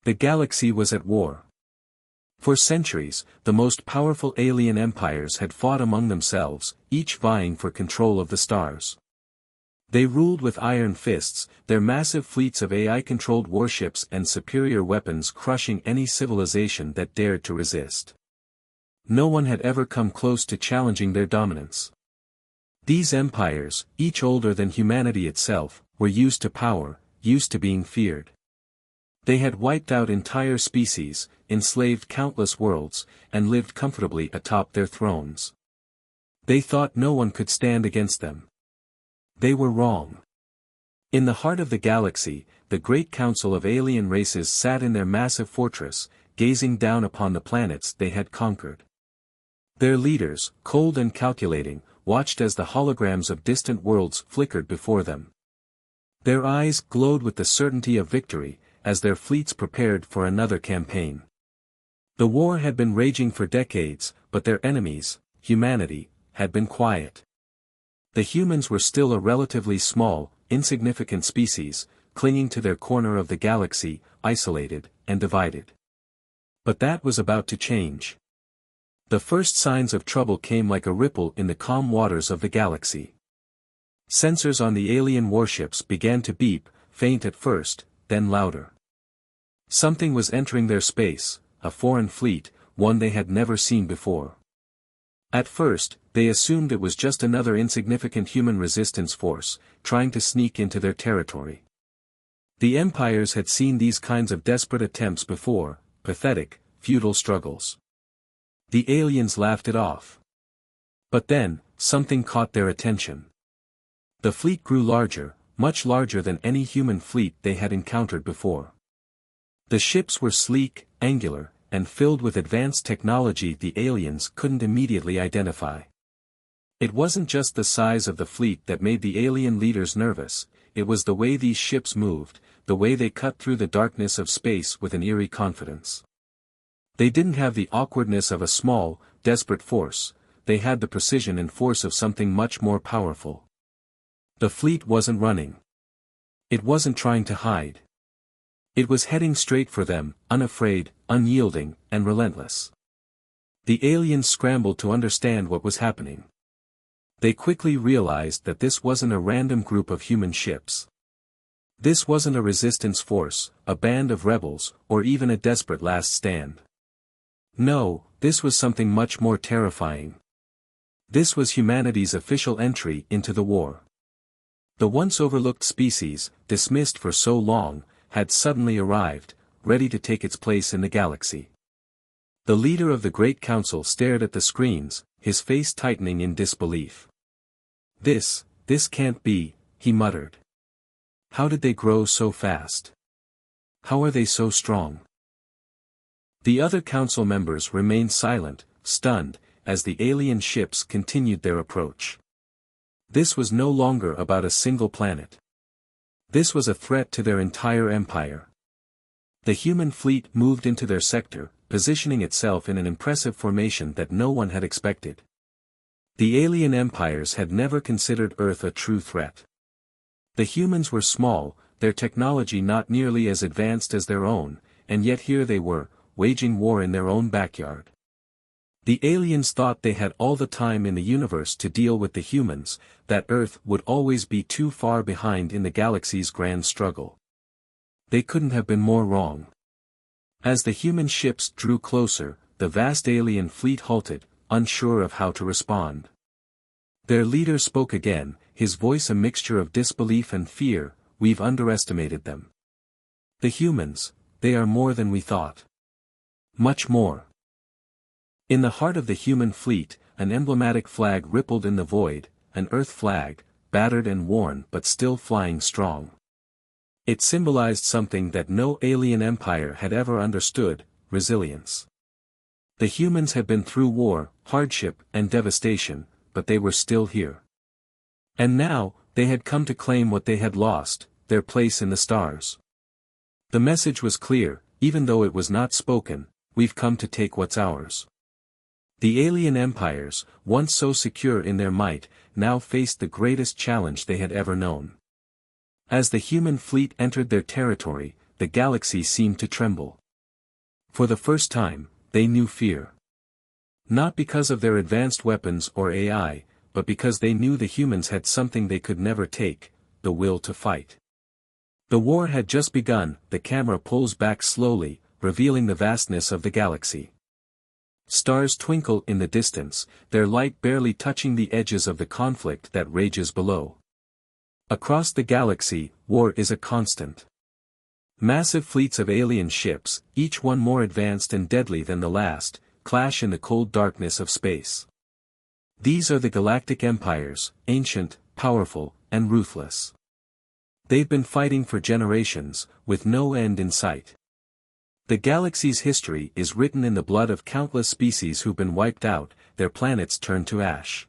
The galaxy was at war. For centuries, the most powerful alien empires had fought among themselves, each vying for control of the stars. They ruled with iron fists, their massive fleets of AI-controlled warships and superior weapons crushing any civilization that dared to resist. No one had ever come close to challenging their dominance. These empires, each older than humanity itself, were used to power, used to being feared. They had wiped out entire species, enslaved countless worlds, and lived comfortably atop their thrones. They thought no one could stand against them. They were wrong. In the heart of the galaxy, the great council of alien races sat in their massive fortress, gazing down upon the planets they had conquered. Their leaders, cold and calculating, watched as the holograms of distant worlds flickered before them. Their eyes glowed with the certainty of victory, as their fleets prepared for another campaign. The war had been raging for decades, but their enemies, humanity, had been quiet. The humans were still a relatively small, insignificant species, clinging to their corner of the galaxy, isolated and divided. But that was about to change. The first signs of trouble came like a ripple in the calm waters of the galaxy. Sensors on the alien warships began to beep, faint at first, then louder. Something was entering their space, a foreign fleet, one they had never seen before. At first, they assumed it was just another insignificant human resistance force, trying to sneak into their territory. The empires had seen these kinds of desperate attempts before, pathetic, futile struggles. The aliens laughed it off. But then, something caught their attention. The fleet grew larger, much larger than any human fleet they had encountered before. The ships were sleek, angular, and filled with advanced technology the aliens couldn't immediately identify. It wasn't just the size of the fleet that made the alien leaders nervous, it was the way these ships moved, the way they cut through the darkness of space with an eerie confidence. They didn't have the awkwardness of a small, desperate force, they had the precision and force of something much more powerful. The fleet wasn't running. It wasn't trying to hide. It was heading straight for them, unafraid, unyielding, and relentless. The aliens scrambled to understand what was happening. They quickly realized that this wasn't a random group of human ships. This wasn't a resistance force, a band of rebels, or even a desperate last stand. No, this was something much more terrifying. This was humanity's official entry into the war. The once overlooked species, dismissed for so long, had suddenly arrived, ready to take its place in the galaxy. The leader of the Great Council stared at the screens, his face tightening in disbelief. This can't be, he muttered. How did they grow so fast? How are they so strong? The other council members remained silent, stunned, as the alien ships continued their approach. This was no longer about a single planet. This was a threat to their entire empire. The human fleet moved into their sector, positioning itself in an impressive formation that no one had expected. The alien empires had never considered Earth a true threat. The humans were small, their technology not nearly as advanced as their own, and yet here they were, waging war in their own backyard. The aliens thought they had all the time in the universe to deal with the humans, that Earth would always be too far behind in the galaxy's grand struggle. They couldn't have been more wrong. As the human ships drew closer, the vast alien fleet halted, unsure of how to respond. Their leader spoke again, his voice a mixture of disbelief and fear. We've underestimated them. The humans, they are more than we thought. Much more. In the heart of the human fleet, an emblematic flag rippled in the void, an Earth flag, battered and worn but still flying strong. It symbolized something that no alien empire had ever understood: resilience. The humans had been through war, hardship, and devastation, but they were still here. And now, they had come to claim what they had lost, their place in the stars. The message was clear, even though it was not spoken: we've come to take what's ours. The alien empires, once so secure in their might, now faced the greatest challenge they had ever known. As the human fleet entered their territory, the galaxy seemed to tremble. For the first time, they knew fear. Not because of their advanced weapons or AI, but because they knew the humans had something they could never take, the will to fight. The war had just begun. The camera pulls back slowly, revealing the vastness of the galaxy. Stars twinkle in the distance, their light barely touching the edges of the conflict that rages below. Across the galaxy, war is a constant. Massive fleets of alien ships, each one more advanced and deadly than the last, clash in the cold darkness of space. These are the galactic empires, ancient, powerful, and ruthless. They've been fighting for generations, with no end in sight. The galaxy's history is written in the blood of countless species who've been wiped out, their planets turned to ash.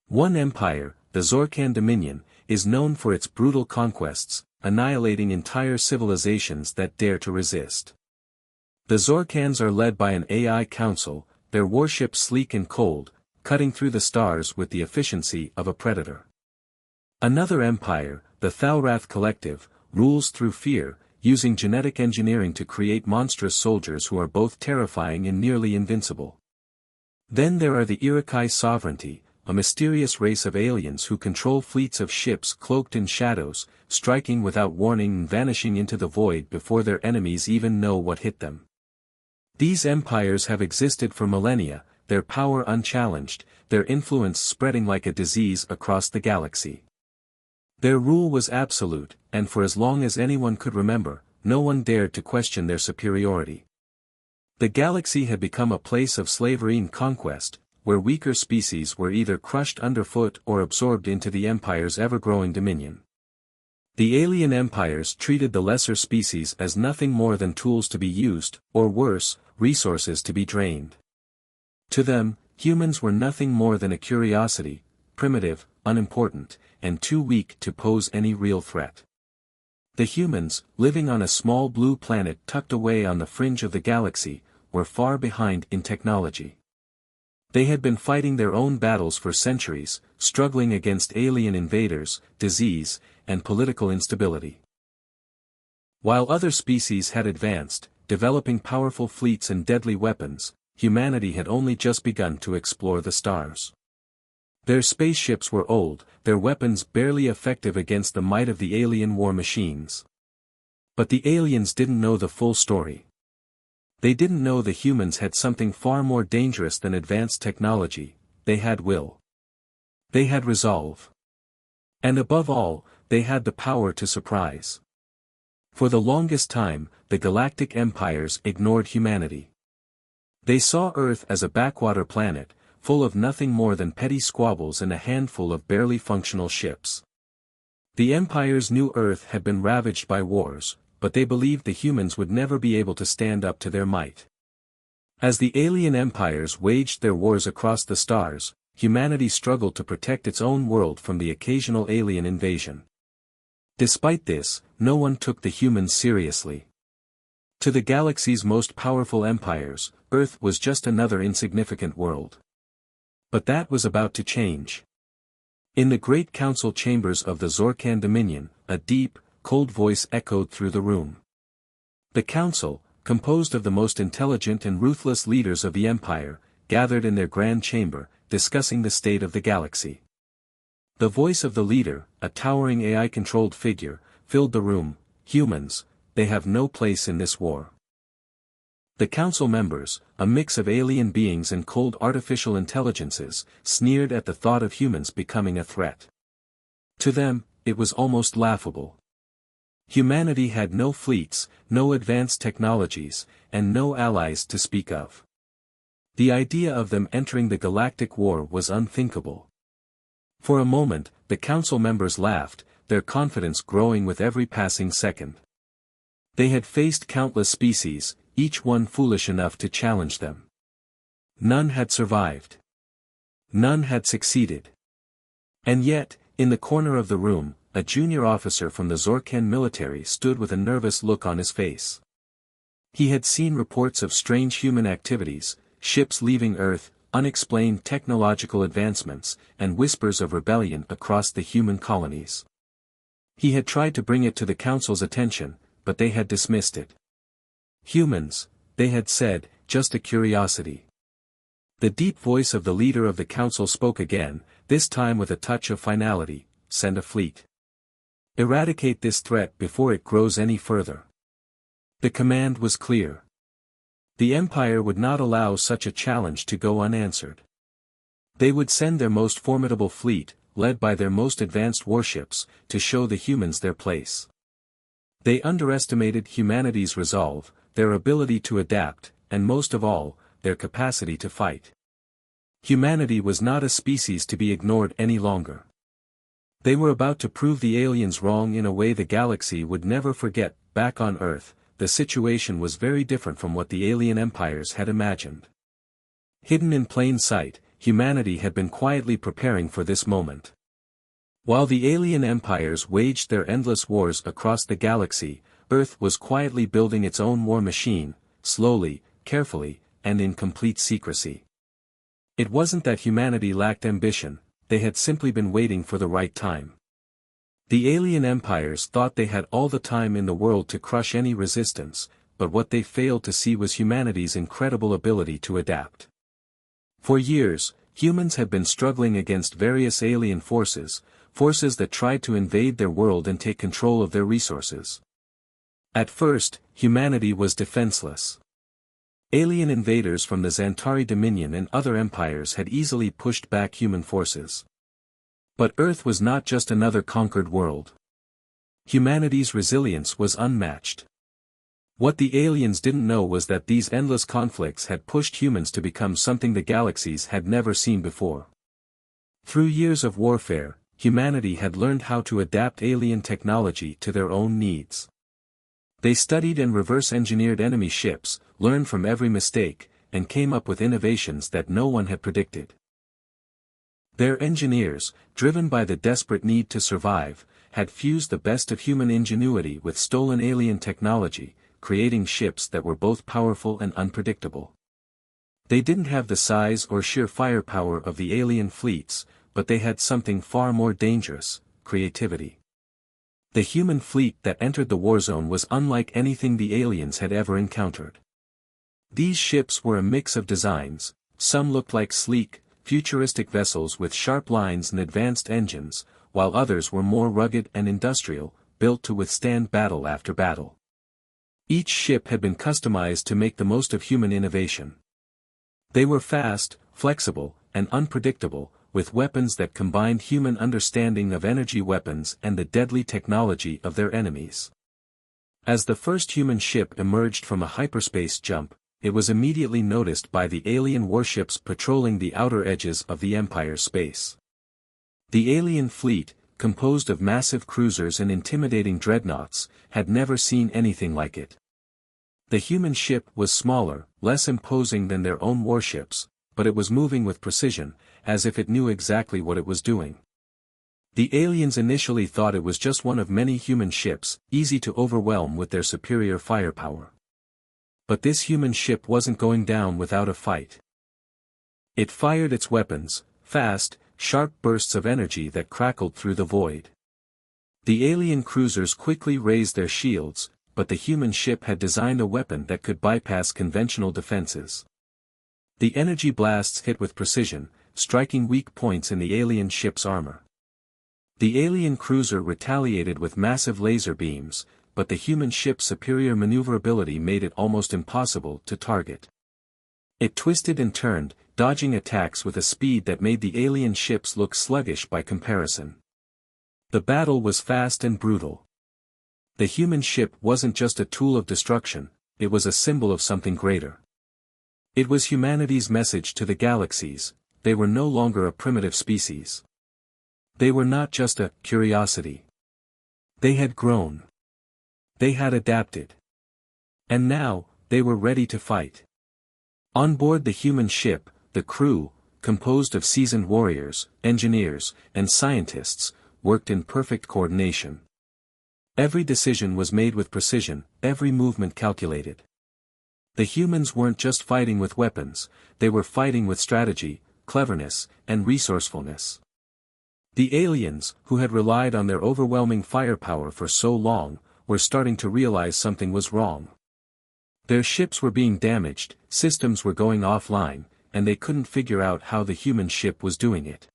One empire, the Zorkan Dominion, is known for its brutal conquests, annihilating entire civilizations that dare to resist. The Zorkans are led by an AI council, their warships sleek and cold, cutting through the stars with the efficiency of a predator. Another empire, the Thalrath Collective, rules through fear, using genetic engineering to create monstrous soldiers who are both terrifying and nearly invincible. Then there are the Irakai Sovereignty, a mysterious race of aliens who control fleets of ships cloaked in shadows, striking without warning and vanishing into the void before their enemies even know what hit them. These empires have existed for millennia, their power unchallenged, their influence spreading like a disease across the galaxy. Their rule was absolute, and for as long as anyone could remember, no one dared to question their superiority. The galaxy had become a place of slavery and conquest, where weaker species were either crushed underfoot or absorbed into the empire's ever-growing dominion. The alien empires treated the lesser species as nothing more than tools to be used, or worse, resources to be drained. To them, humans were nothing more than a curiosity, primitive, unimportant, and too weak to pose any real threat. The humans, living on a small blue planet tucked away on the fringe of the galaxy, were far behind in technology. They had been fighting their own battles for centuries, struggling against alien invaders, disease, and political instability. While other species had advanced, developing powerful fleets and deadly weapons, humanity had only just begun to explore the stars. Their spaceships were old, their weapons barely effective against the might of the alien war machines. But the aliens didn't know the full story. They didn't know the humans had something far more dangerous than advanced technology. They had will. They had resolve. And above all, they had the power to surprise. For the longest time, the galactic empires ignored humanity. They saw Earth as a backwater planet, full of nothing more than petty squabbles and a handful of barely functional ships. The empires knew Earth had been ravaged by wars, but they believed the humans would never be able to stand up to their might. As the alien empires waged their wars across the stars, humanity struggled to protect its own world from the occasional alien invasion. Despite this, no one took the humans seriously. To the galaxy's most powerful empires, Earth was just another insignificant world. But that was about to change. In the great council chambers of the Zorkan Dominion, a deep, cold voice echoed through the room. The council, composed of the most intelligent and ruthless leaders of the empire, gathered in their grand chamber, discussing the state of the galaxy. The voice of the leader, a towering AI-controlled figure, filled the room. Humans, they have no place in this war. The council members, a mix of alien beings and cold artificial intelligences, sneered at the thought of humans becoming a threat. To them, it was almost laughable. Humanity had no fleets, no advanced technologies, and no allies to speak of. The idea of them entering the galactic war was unthinkable. For a moment, the council members laughed, their confidence growing with every passing second. They had faced countless species, each one foolish enough to challenge them. None had survived. None had succeeded. And yet, in the corner of the room, a junior officer from the Zorkan military stood with a nervous look on his face. He had seen reports of strange human activities, ships leaving Earth, unexplained technological advancements, and whispers of rebellion across the human colonies. He had tried to bring it to the council's attention, but they had dismissed it. Humans, they had said, just a curiosity. The deep voice of the leader of the council spoke again, this time with a touch of finality: send a fleet. Eradicate this threat before it grows any further. The command was clear. The Empire would not allow such a challenge to go unanswered. They would send their most formidable fleet, led by their most advanced warships, to show the humans their place. They underestimated humanity's resolve, their ability to adapt, and most of all, their capacity to fight. Humanity was not a species to be ignored any longer. They were about to prove the aliens wrong in a way the galaxy would never forget. Back on Earth, the situation was very different from what the alien empires had imagined. Hidden in plain sight, humanity had been quietly preparing for this moment. While the alien empires waged their endless wars across the galaxy, Earth was quietly building its own war machine, slowly, carefully, and in complete secrecy. It wasn't that humanity lacked ambition, they had simply been waiting for the right time. The alien empires thought they had all the time in the world to crush any resistance, but what they failed to see was humanity's incredible ability to adapt. For years, humans had been struggling against various alien forces that tried to invade their world and take control of their resources. At first, humanity was defenseless. Alien invaders from the Xantari Dominion and other empires had easily pushed back human forces. But Earth was not just another conquered world. Humanity's resilience was unmatched. What the aliens didn't know was that these endless conflicts had pushed humans to become something the galaxies had never seen before. Through years of warfare, humanity had learned how to adapt alien technology to their own needs. They studied and reverse-engineered enemy ships, learned from every mistake, and came up with innovations that no one had predicted. Their engineers, driven by the desperate need to survive, had fused the best of human ingenuity with stolen alien technology, creating ships that were both powerful and unpredictable. They didn't have the size or sheer firepower of the alien fleets, but they had something far more dangerous: creativity. The human fleet that entered the war zone was unlike anything the aliens had ever encountered. These ships were a mix of designs. Some looked like sleek, futuristic vessels with sharp lines and advanced engines, while others were more rugged and industrial, built to withstand battle after battle. Each ship had been customized to make the most of human innovation. They were fast, flexible, and unpredictable, with weapons that combined human understanding of energy weapons and the deadly technology of their enemies. As the first human ship emerged from a hyperspace jump, it was immediately noticed by the alien warships patrolling the outer edges of the Empire's space. The alien fleet, composed of massive cruisers and intimidating dreadnoughts, had never seen anything like it. The human ship was smaller, less imposing than their own warships, but it was moving with precision, as if it knew exactly what it was doing. The aliens initially thought it was just one of many human ships, easy to overwhelm with their superior firepower. But this human ship wasn't going down without a fight. It fired its weapons, fast, sharp bursts of energy that crackled through the void. The alien cruisers quickly raised their shields, but the human ship had designed a weapon that could bypass conventional defenses. The energy blasts hit with precision, striking weak points in the alien ship's armor. The alien cruiser retaliated with massive laser beams, but the human ship's superior maneuverability made it almost impossible to target. It twisted and turned, dodging attacks with a speed that made the alien ships look sluggish by comparison. The battle was fast and brutal. The human ship wasn't just a tool of destruction, it was a symbol of something greater. It was humanity's message to the galaxies: they were no longer a primitive species. They were not just a curiosity. They had grown. They had adapted. And now, they were ready to fight. On board the human ship, the crew, composed of seasoned warriors, engineers, and scientists, worked in perfect coordination. Every decision was made with precision, every movement calculated. The humans weren't just fighting with weapons, they were fighting with strategy, cleverness, and resourcefulness. The aliens, who had relied on their overwhelming firepower for so long, were starting to realize something was wrong. Their ships were being damaged, systems were going offline, and they couldn't figure out how the human ship was doing it.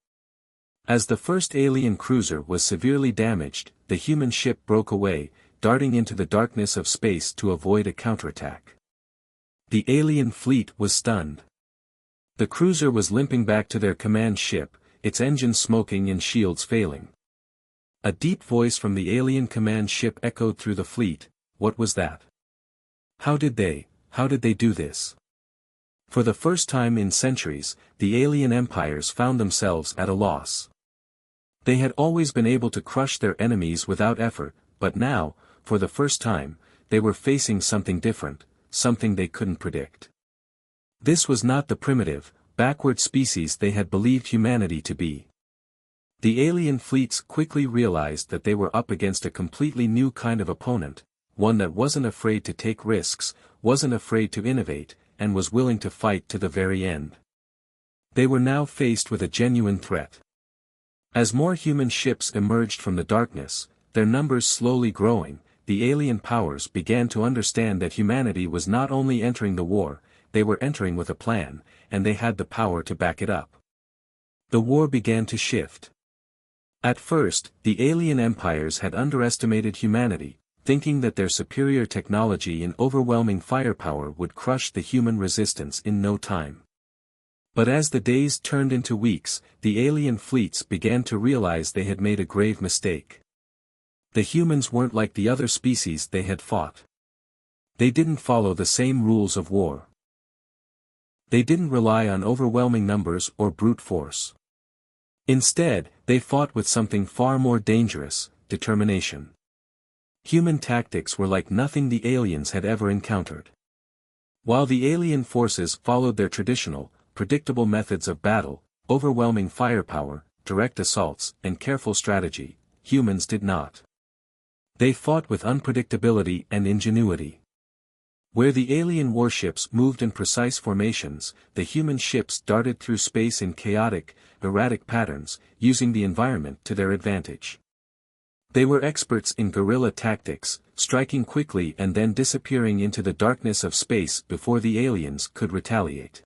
As the first alien cruiser was severely damaged, the human ship broke away, darting into the darkness of space to avoid a counterattack. The alien fleet was stunned. The cruiser was limping back to their command ship, its engines smoking and shields failing. A deep voice from the alien command ship echoed through the fleet. What was that? How did they do this? For the first time in centuries, the alien empires found themselves at a loss. They had always been able to crush their enemies without effort, but now, for the first time, they were facing something different, something they couldn't predict. This was not the primitive, backward species they had believed humanity to be. The alien fleets quickly realized that they were up against a completely new kind of opponent, one that wasn't afraid to take risks, wasn't afraid to innovate, and was willing to fight to the very end. They were now faced with a genuine threat. As more human ships emerged from the darkness, their numbers slowly growing, the alien powers began to understand that humanity was not only entering the war, they were entering with a plan, and they had the power to back it up. The war began to shift. At first, the alien empires had underestimated humanity, thinking that their superior technology and overwhelming firepower would crush the human resistance in no time. But as the days turned into weeks, the alien fleets began to realize they had made a grave mistake. The humans weren't like the other species they had fought. They didn't follow the same rules of war. They didn't rely on overwhelming numbers or brute force. Instead, they fought with something far more dangerous: determination. Human tactics were like nothing the aliens had ever encountered. While the alien forces followed their traditional, predictable methods of battle, overwhelming firepower, direct assaults, and careful strategy, humans did not. They fought with unpredictability and ingenuity. Where the alien warships moved in precise formations, the human ships darted through space in chaotic, erratic patterns, using the environment to their advantage. They were experts in guerrilla tactics, striking quickly and then disappearing into the darkness of space before the aliens could retaliate.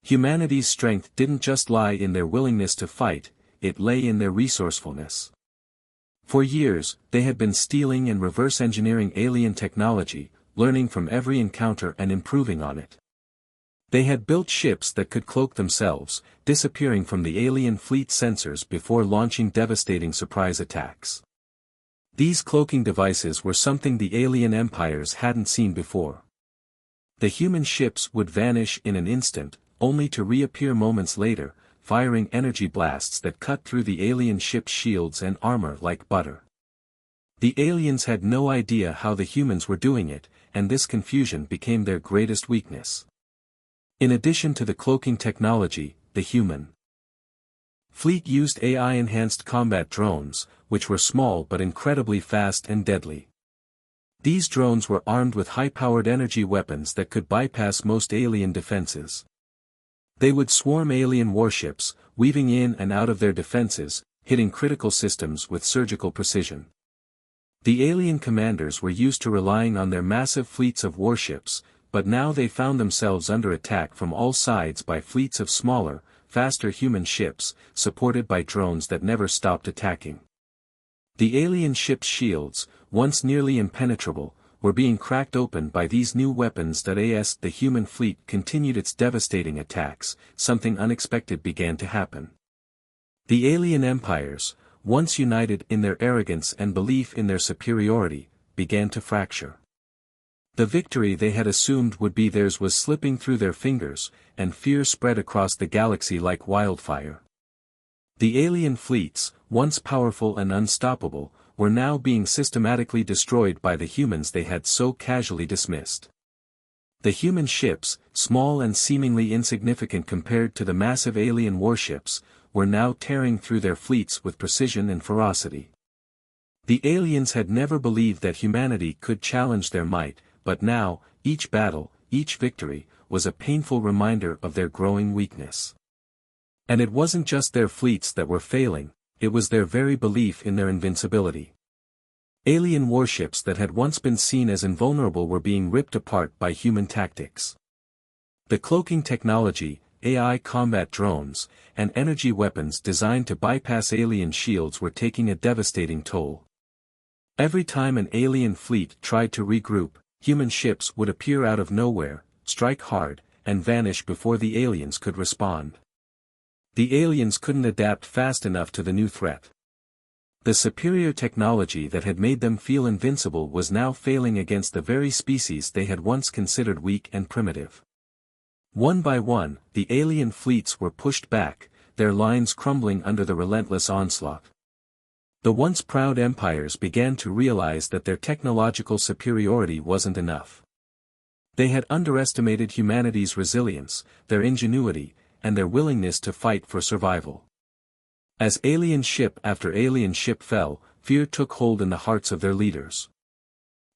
Humanity's strength didn't just lie in their willingness to fight, it lay in their resourcefulness. For years, they had been stealing and reverse engineering alien technology, learning from every encounter and improving on it. They had built ships that could cloak themselves, disappearing from the alien fleet sensors before launching devastating surprise attacks. These cloaking devices were something the alien empires hadn't seen before. The human ships would vanish in an instant, only to reappear moments later, firing energy blasts that cut through the alien ship's shields and armor like butter. The aliens had no idea how the humans were doing it, and this confusion became their greatest weakness. In addition to the cloaking technology, the human fleet used AI-enhanced combat drones, which were small but incredibly fast and deadly. These drones were armed with high-powered energy weapons that could bypass most alien defenses. They would swarm alien warships, weaving in and out of their defenses, hitting critical systems with surgical precision. The alien commanders were used to relying on their massive fleets of warships, but now they found themselves under attack from all sides by fleets of smaller, faster human ships, supported by drones that never stopped attacking. The alien ships' shields, once nearly impenetrable, were being cracked open by these new weapons that as the human fleet continued its devastating attacks, something unexpected began to happen. The alien empires, once united in their arrogance and belief in their superiority, began to fracture. The victory they had assumed would be theirs was slipping through their fingers, and fear spread across the galaxy like wildfire. The alien fleets, once powerful and unstoppable, were now being systematically destroyed by the humans they had so casually dismissed. The human ships, small and seemingly insignificant compared to the massive alien warships, were now tearing through their fleets with precision and ferocity. The aliens had never believed that humanity could challenge their might, but now, each battle, each victory, was a painful reminder of their growing weakness. And it wasn't just their fleets that were failing, it was their very belief in their invincibility. Alien warships that had once been seen as invulnerable were being ripped apart by human tactics. The cloaking technology, AI combat drones, and energy weapons designed to bypass alien shields were taking a devastating toll. Every time an alien fleet tried to regroup, human ships would appear out of nowhere, strike hard, and vanish before the aliens could respond. The aliens couldn't adapt fast enough to the new threat. The superior technology that had made them feel invincible was now failing against the very species they had once considered weak and primitive. One by one, the alien fleets were pushed back, their lines crumbling under the relentless onslaught. The once proud empires began to realize that their technological superiority wasn't enough. They had underestimated humanity's resilience, their ingenuity, and their willingness to fight for survival. As alien ship after alien ship fell, fear took hold in the hearts of their leaders.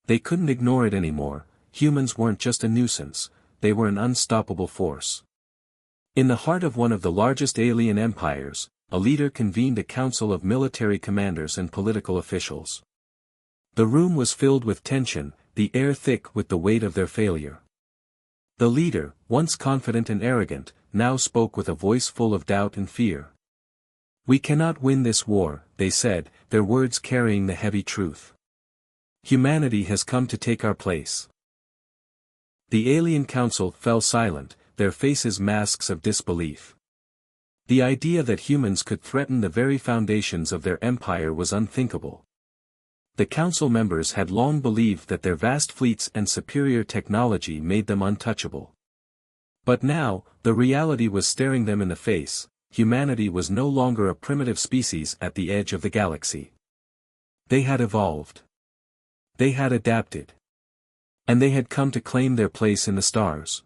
They couldn't ignore it anymore. Humans weren't just a nuisance, they were an unstoppable force. In the heart of one of the largest alien empires, a leader convened a council of military commanders and political officials. The room was filled with tension, the air thick with the weight of their failure. The leader, once confident and arrogant, now spoke with a voice full of doubt and fear. "We cannot win this war," they said, their words carrying the heavy truth. "Humanity has come to take our place." The alien council fell silent, their faces masks of disbelief. The idea that humans could threaten the very foundations of their empire was unthinkable. The council members had long believed that their vast fleets and superior technology made them untouchable. But now, the reality was staring them in the face. Humanity was no longer a primitive species at the edge of the galaxy. They had evolved. They had adapted. And they had come to claim their place in the stars.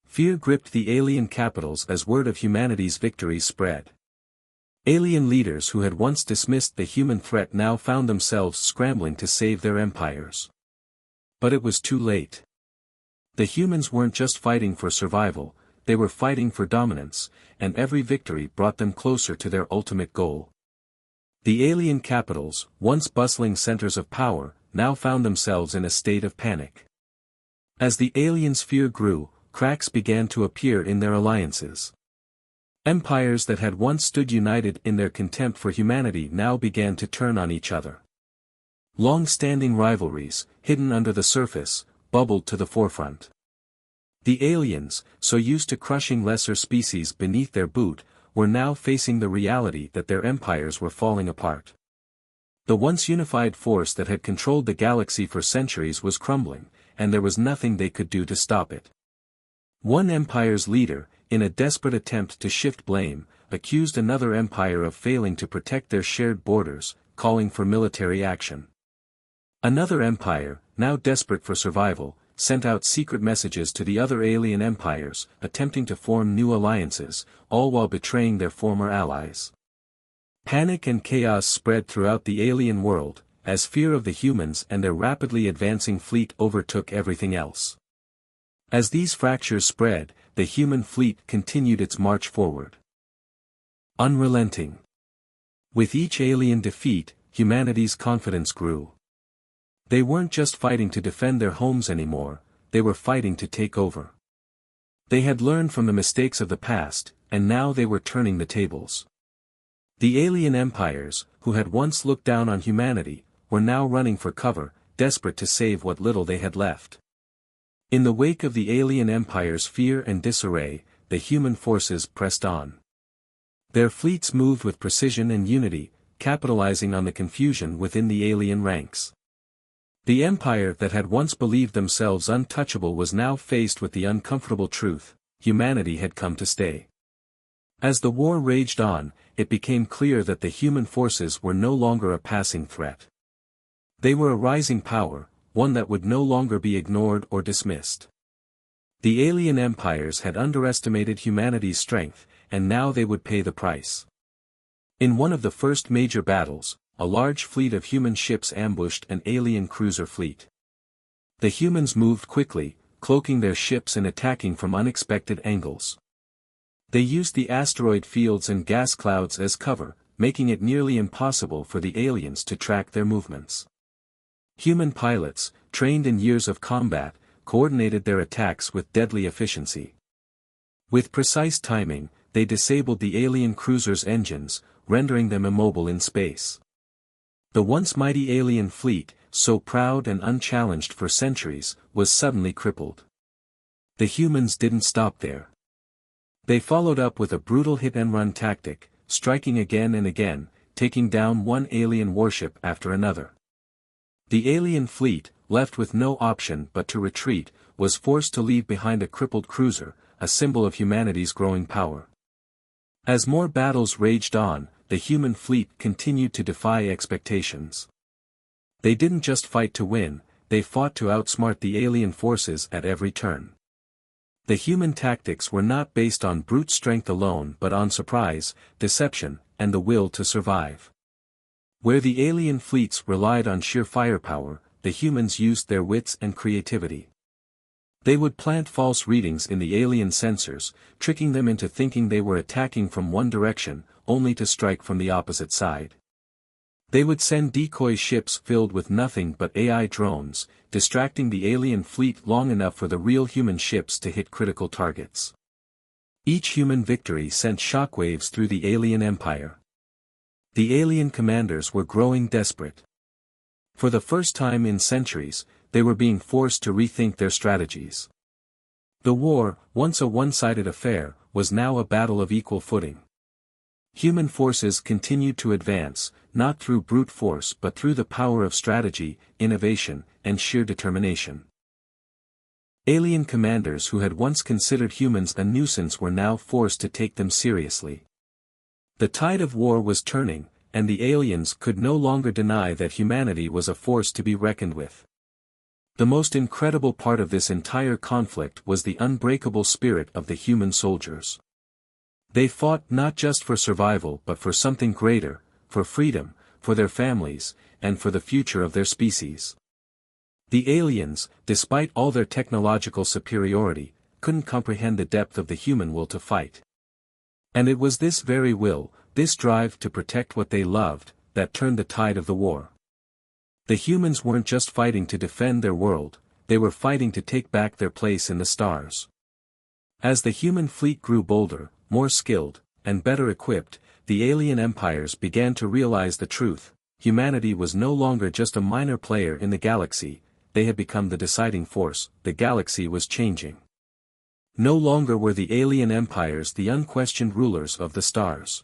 Fear gripped the alien capitals as word of humanity's victories spread. Alien leaders who had once dismissed the human threat now found themselves scrambling to save their empires. But it was too late. The humans weren't just fighting for survival, they were fighting for dominance, and every victory brought them closer to their ultimate goal. The alien capitals, once bustling centers of power, now found themselves in a state of panic. As the aliens' fear grew, cracks began to appear in their alliances. Empires that had once stood united in their contempt for humanity now began to turn on each other. Long-standing rivalries, hidden under the surface, bubbled to the forefront. The aliens, so used to crushing lesser species beneath their boot, were now facing the reality that their empires were falling apart. The once unified force that had controlled the galaxy for centuries was crumbling, and there was nothing they could do to stop it. One empire's leader, in a desperate attempt to shift blame, accused another empire of failing to protect their shared borders, calling for military action. Another empire, now desperate for survival, sent out secret messages to the other alien empires, attempting to form new alliances, all while betraying their former allies. Panic and chaos spread throughout the alien world, as fear of the humans and their rapidly advancing fleet overtook everything else. As these fractures spread, the human fleet continued its march forward. Unrelenting. With each alien defeat, humanity's confidence grew. They weren't just fighting to defend their homes anymore, they were fighting to take over. They had learned from the mistakes of the past, and now they were turning the tables. The alien empires, who had once looked down on humanity, were now running for cover, desperate to save what little they had left. In the wake of the alien empire's fear and disarray, the human forces pressed on. Their fleets moved with precision and unity, capitalizing on the confusion within the alien ranks. The empire that had once believed themselves untouchable was now faced with the uncomfortable truth: humanity had come to stay. As the war raged on, it became clear that the human forces were no longer a passing threat. They were a rising power, one that would no longer be ignored or dismissed. The alien empires had underestimated humanity's strength, and now they would pay the price. In one of the first major battles, a large fleet of human ships ambushed an alien cruiser fleet. The humans moved quickly, cloaking their ships and attacking from unexpected angles. They used the asteroid fields and gas clouds as cover, making it nearly impossible for the aliens to track their movements. Human pilots, trained in years of combat, coordinated their attacks with deadly efficiency. With precise timing, they disabled the alien cruisers' engines, rendering them immobile in space. The once mighty alien fleet, so proud and unchallenged for centuries, was suddenly crippled. The humans didn't stop there. They followed up with a brutal hit-and-run tactic, striking again and again, taking down one alien warship after another. The alien fleet, left with no option but to retreat, was forced to leave behind a crippled cruiser, a symbol of humanity's growing power. As more battles raged on, the human fleet continued to defy expectations. They didn't just fight to win, they fought to outsmart the alien forces at every turn. The human tactics were not based on brute strength alone but on surprise, deception, and the will to survive. Where the alien fleets relied on sheer firepower, the humans used their wits and creativity. They would plant false readings in the alien sensors, tricking them into thinking they were attacking from one direction, only to strike from the opposite side. They would send decoy ships filled with nothing but AI drones, distracting the alien fleet long enough for the real human ships to hit critical targets. Each human victory sent shockwaves through the alien empire. The alien commanders were growing desperate. For the first time in centuries, they were being forced to rethink their strategies. The war, once a one-sided affair, was now a battle of equal footing. Human forces continued to advance, not through brute force but through the power of strategy, innovation, and sheer determination. Alien commanders who had once considered humans a nuisance were now forced to take them seriously. The tide of war was turning, and the aliens could no longer deny that humanity was a force to be reckoned with. The most incredible part of this entire conflict was the unbreakable spirit of the human soldiers. They fought not just for survival but for something greater, for freedom, for their families, and for the future of their species. The aliens, despite all their technological superiority, couldn't comprehend the depth of the human will to fight. And it was this very will, this drive to protect what they loved, that turned the tide of the war. The humans weren't just fighting to defend their world, they were fighting to take back their place in the stars. As the human fleet grew bolder, more skilled, and better equipped, the alien empires began to realize the truth: humanity was no longer just a minor player in the galaxy, they had become the deciding force. The galaxy was changing. No longer were the alien empires the unquestioned rulers of the stars.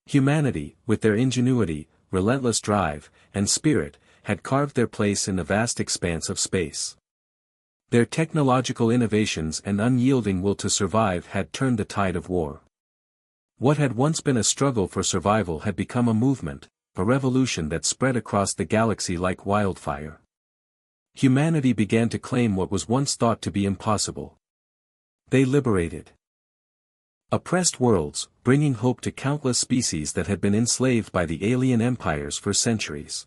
Humanity, with their ingenuity, relentless drive, and spirit, had carved their place in the vast expanse of space. Their technological innovations and unyielding will to survive had turned the tide of war. What had once been a struggle for survival had become a movement, a revolution that spread across the galaxy like wildfire. Humanity began to claim what was once thought to be impossible. They liberated oppressed worlds, bringing hope to countless species that had been enslaved by the alien empires for centuries.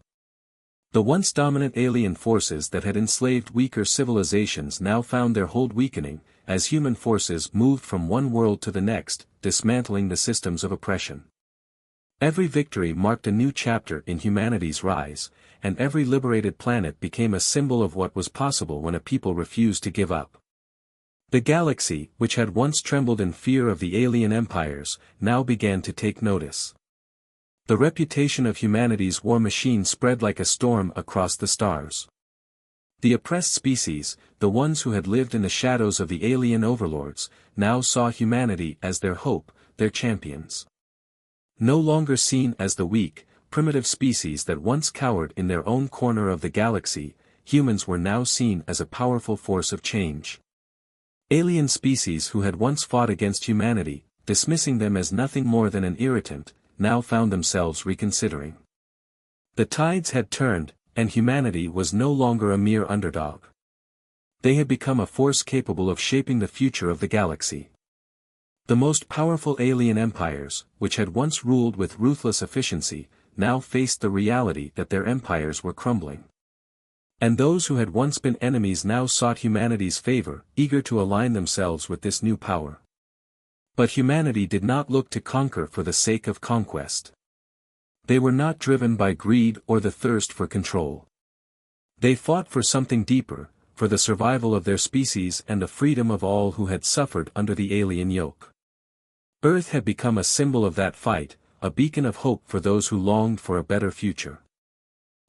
The once dominant alien forces that had enslaved weaker civilizations now found their hold weakening, as human forces moved from one world to the next, dismantling the systems of oppression. Every victory marked a new chapter in humanity's rise, and every liberated planet became a symbol of what was possible when a people refused to give up. The galaxy, which had once trembled in fear of the alien empires, now began to take notice. The reputation of humanity's war machine spread like a storm across the stars. The oppressed species, the ones who had lived in the shadows of the alien overlords, now saw humanity as their hope, their champions. No longer seen as the weak, primitive species that once cowered in their own corner of the galaxy, humans were now seen as a powerful force of change. Alien species who had once fought against humanity, dismissing them as nothing more than an irritant, now found themselves reconsidering. The tides had turned, and humanity was no longer a mere underdog. They had become a force capable of shaping the future of the galaxy. The most powerful alien empires, which had once ruled with ruthless efficiency, now faced the reality that their empires were crumbling. And those who had once been enemies now sought humanity's favor, eager to align themselves with this new power. But humanity did not look to conquer for the sake of conquest. They were not driven by greed or the thirst for control. They fought for something deeper, for the survival of their species and the freedom of all who had suffered under the alien yoke. Earth had become a symbol of that fight, a beacon of hope for those who longed for a better future.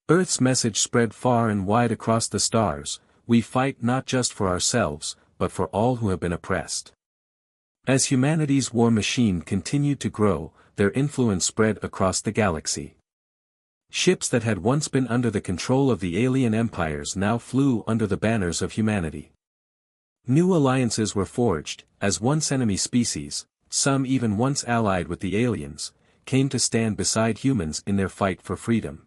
Earth's message spread far and wide across the stars: we fight not just for ourselves, but for all who have been oppressed. As humanity's war machine continued to grow, their influence spread across the galaxy. Ships that had once been under the control of the alien empires now flew under the banners of humanity. New alliances were forged, as once enemy species, some even once allied with the aliens, came to stand beside humans in their fight for freedom.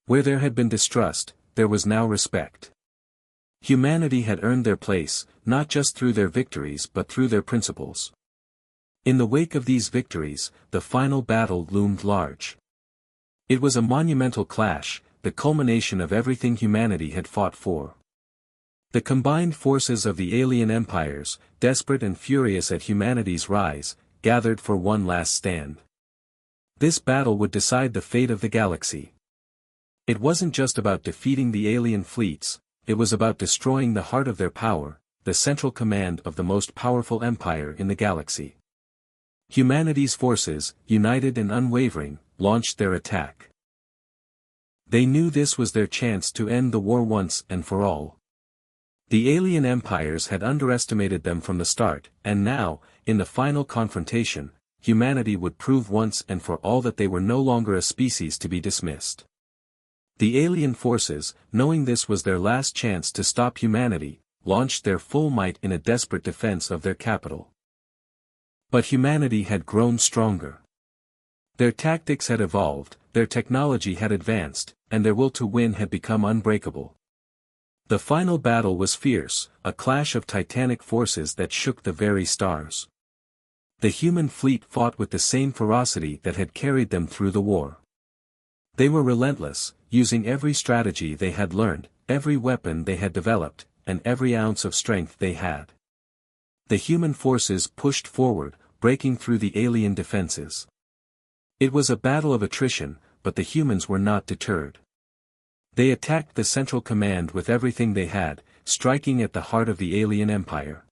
Where there had been distrust, there was now respect. Humanity had earned their place, not just through their victories but through their principles. In the wake of these victories, the final battle loomed large. It was a monumental clash, the culmination of everything humanity had fought for. The combined forces of the alien empires, desperate and furious at humanity's rise, gathered for one last stand. This battle would decide the fate of the galaxy. It wasn't just about defeating the alien fleets, it was about destroying the heart of their power, the central command of the most powerful empire in the galaxy. Humanity's forces, united and unwavering, launched their attack. They knew this was their chance to end the war once and for all. The alien empires had underestimated them from the start, and now, in the final confrontation, humanity would prove once and for all that they were no longer a species to be dismissed. The alien forces, knowing this was their last chance to stop humanity, launched their full might in a desperate defense of their capital. But humanity had grown stronger. Their tactics had evolved, their technology had advanced, and their will to win had become unbreakable. The final battle was fierce, a clash of titanic forces that shook the very stars. The human fleet fought with the same ferocity that had carried them through the war. They were relentless, using every strategy they had learned, every weapon they had developed, and every ounce of strength they had. The human forces pushed forward, breaking through the alien defenses. It was a battle of attrition, but the humans were not deterred. They attacked the central command with everything they had, striking at the heart of the alien empire.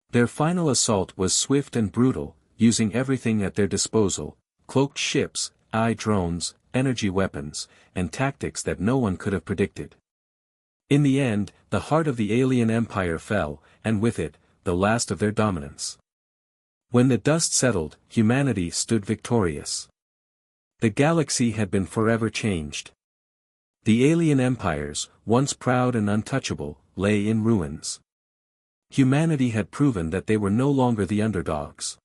Their final assault was swift and brutal, using everything at their disposal: cloaked ships, AI drones, energy weapons, and tactics that no one could have predicted. In the end, the heart of the alien empire fell, and with it, the last of their dominance. When the dust settled, humanity stood victorious. The galaxy had been forever changed. The alien empires, once proud and untouchable, lay in ruins. Humanity had proven that they were no longer the underdogs.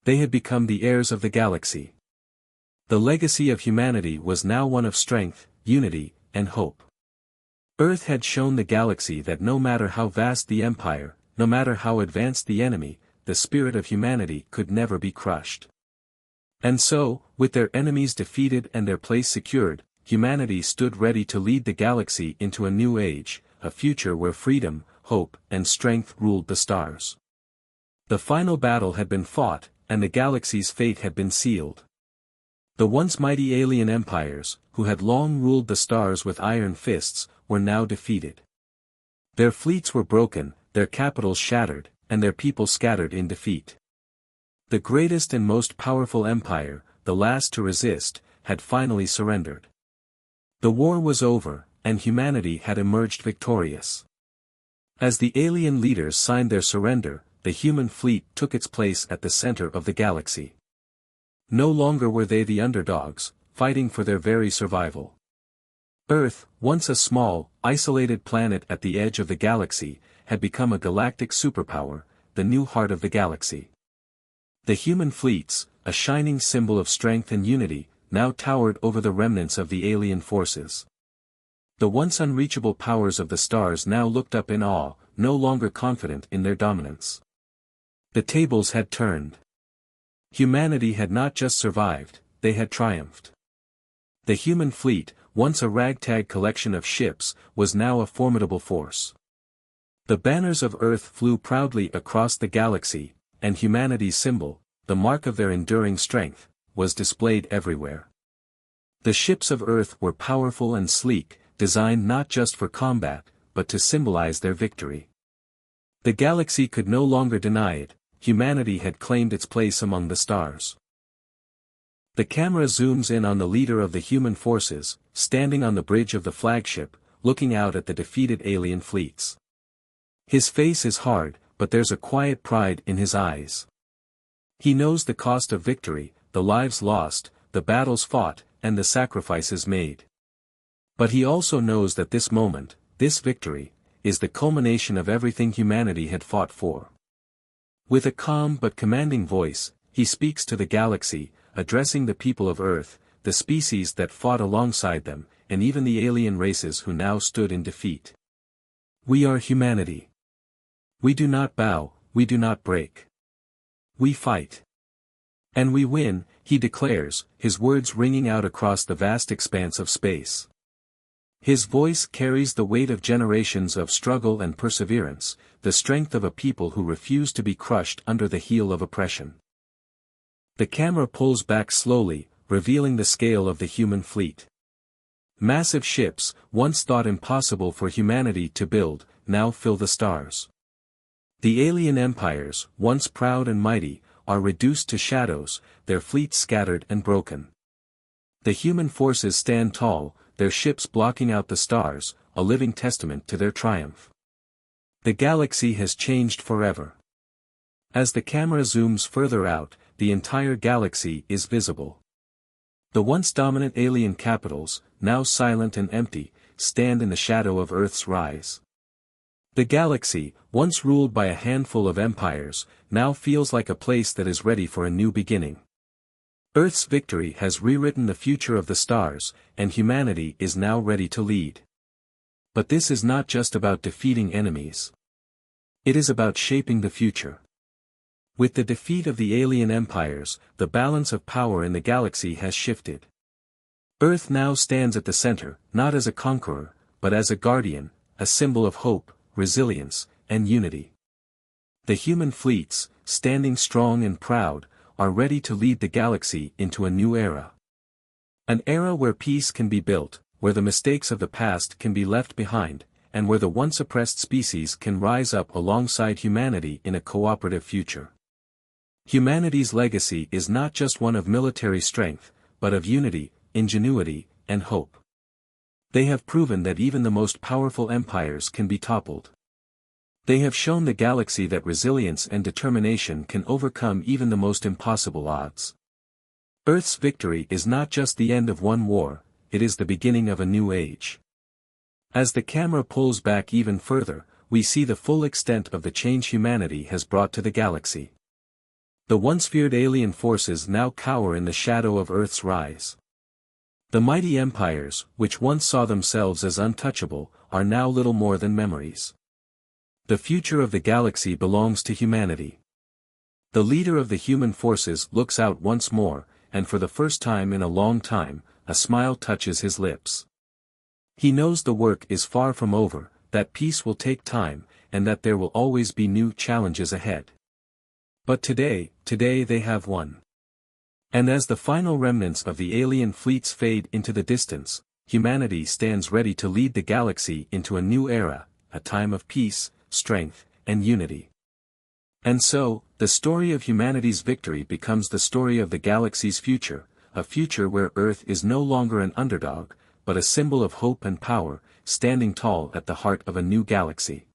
They had become the heirs of the galaxy. The legacy of humanity was now one of strength, unity, and hope. Earth had shown the galaxy that no matter how vast the empire, no matter how advanced the enemy, the spirit of humanity could never be crushed. And so, with their enemies defeated and their place secured, humanity stood ready to lead the galaxy into a new age, a future where freedom, hope, and strength ruled the stars. The final battle had been fought, and the galaxy's fate had been sealed. The once mighty alien empires, who had long ruled the stars with iron fists, were now defeated. Their fleets were broken, their capitals shattered, and their people scattered in defeat. The greatest and most powerful empire, the last to resist, had finally surrendered. The war was over, and humanity had emerged victorious. As the alien leaders signed their surrender, the human fleet took its place at the center of the galaxy. No longer were they the underdogs, fighting for their very survival. Earth, once a small, isolated planet at the edge of the galaxy, had become a galactic superpower, the new heart of the galaxy. The human fleets, a shining symbol of strength and unity, now towered over the remnants of the alien forces. The once unreachable powers of the stars now looked up in awe, no longer confident in their dominance. The tables had turned. Humanity had not just survived, they had triumphed. The human fleet, once a ragtag collection of ships, was now a formidable force. The banners of Earth flew proudly across the galaxy, and humanity's symbol, the mark of their enduring strength, was displayed everywhere. The ships of Earth were powerful and sleek, designed not just for combat, but to symbolize their victory. The galaxy could no longer deny it, humanity had claimed its place among the stars. The camera zooms in on the leader of the human forces, standing on the bridge of the flagship, looking out at the defeated alien fleets. His face is hard, but there's a quiet pride in his eyes. He knows the cost of victory, the lives lost, the battles fought, and the sacrifices made. But he also knows that this moment, this victory, is the culmination of everything humanity had fought for. With a calm but commanding voice, he speaks to the galaxy, addressing the people of Earth, the species that fought alongside them, and even the alien races who now stood in defeat. We are humanity. We do not bow, we do not break. We fight. And we win, he declares, his words ringing out across the vast expanse of space. His voice carries the weight of generations of struggle and perseverance, the strength of a people who refuse to be crushed under the heel of oppression. The camera pulls back slowly, revealing the scale of the human fleet. Massive ships, once thought impossible for humanity to build, now fill the stars. The alien empires, once proud and mighty, are reduced to shadows, their fleets scattered and broken. The human forces stand tall, their ships blocking out the stars, a living testament to their triumph. The galaxy has changed forever. As the camera zooms further out, the entire galaxy is visible. The once dominant alien capitals, now silent and empty, stand in the shadow of Earth's rise. The galaxy, once ruled by a handful of empires, now feels like a place that is ready for a new beginning. Earth's victory has rewritten the future of the stars, and humanity is now ready to lead. But this is not just about defeating enemies. It is about shaping the future. With the defeat of the alien empires, the balance of power in the galaxy has shifted. Earth now stands at the center, not as a conqueror, but as a guardian, a symbol of hope, resilience, and unity. The human fleets, standing strong and proud, are ready to lead the galaxy into a new era. An era where peace can be built, where the mistakes of the past can be left behind, and where the once oppressed species can rise up alongside humanity in a cooperative future. Humanity's legacy is not just one of military strength, but of unity, ingenuity, and hope. They have proven that even the most powerful empires can be toppled. They have shown the galaxy that resilience and determination can overcome even the most impossible odds. Earth's victory is not just the end of one war, it is the beginning of a new age. As the camera pulls back even further, we see the full extent of the change humanity has brought to the galaxy. The once feared alien forces now cower in the shadow of Earth's rise. The mighty empires, which once saw themselves as untouchable, are now little more than memories. The future of the galaxy belongs to humanity. The leader of the human forces looks out once more, and for the first time in a long time, a smile touches his lips. He knows the work is far from over, that peace will take time, and that there will always be new challenges ahead. But today they have won. And as the final remnants of the alien fleets fade into the distance, humanity stands ready to lead the galaxy into a new era, a time of peace, strength, and unity. And so, the story of humanity's victory becomes the story of the galaxy's future, a future where Earth is no longer an underdog, but a symbol of hope and power, standing tall at the heart of a new galaxy.